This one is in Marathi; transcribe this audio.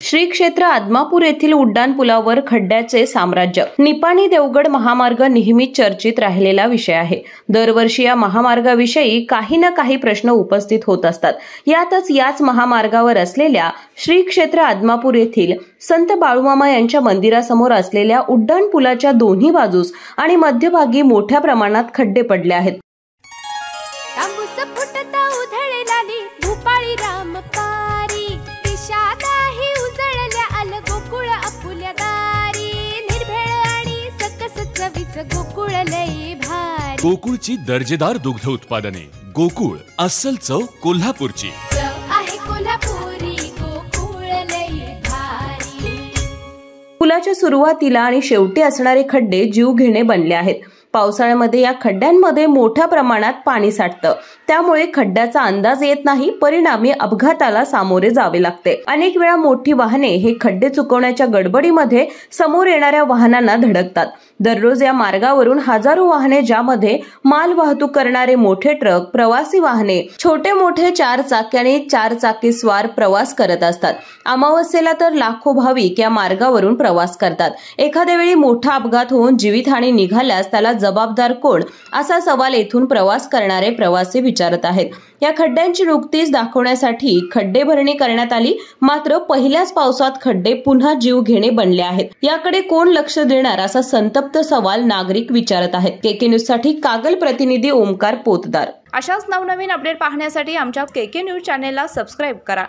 श्री क्षेत्र आदमापूर येथील उड्डाणपुलावर खड्ड्याचे साम्राज्य. निपाणी देवगड महामार्ग नेहमीच चर्चित राहिलेला विषय आहे. दरवर्षी या महामार्गाविषयी काही ना काही प्रश्न उपस्थित होत असतात. यातच याच महामार्गावर असलेल्या श्री क्षेत्र आदमापूर येथील संत बाळूमामा यांच्या मंदिरासमोर असलेल्या उड्डाणपुलाच्या दोन्ही बाजूस आणि मध्यभागी मोठ्या प्रमाणात खड्डे पडले आहेत. गोकुळची दर्जेदार दुग्ध उत्पादने. गोकुळ, अस्सल चव कोल्हापूरची. पुलाच्या सुरुवातीला आणि शेवटी असणारे खड्डे जीवघेणे बनले आहेत. पावसाळ्यामध्ये या खड्ड्यांमध्ये मोठ्या प्रमाणात पाणी साठतं, त्यामुळे खड्ड्याचा अंदाज येत नाही. परिणामी अपघाताला सामोरे जावे लागते. अनेक वेळा मोठी वाहने हे खड्डे चुकवण्याच्या गडबडीमध्ये समोर येणाऱ्या वाहनांना धडकतात. दररोज या मार्गावरून हजारो वाहने, ज्यामध्ये माल वाहतूक करणारे मोठे ट्रक, प्रवासी वाहने, छोटे मोठे 4 चाकी आणि 4 चाकी स्वार प्रवास करत असतात. अमावस्येला तर लाखो भाविक या मार्गावरून प्रवास करतात. एखाद्या वेळी मोठा अपघात होऊन जीवितहानी निघाल्यास त्याला जबाबदार कोण, असा सवाल येथून प्रवास करणारे प्रवासी विचारत आहेत. या खड्ड्यांची नुकतीच दाखवण्यासाठी खड्डे भरणी करण्यात आली, मात्र पहिल्याच पावसात खड्डे पुन्हा जीवघेणे बनले आहेत. याकडे कोण लक्ष देणार, असा संतप्त सवाल नागरिक विचारत आहेत. केके न्यूज साठी कागल प्रतिनिधी ओमकार पोतदार. अशाच नवनवीन अपडेट पाहण्यासाठी आमच्या केके न्यूज चॅनेलला सबस्क्राईब करा.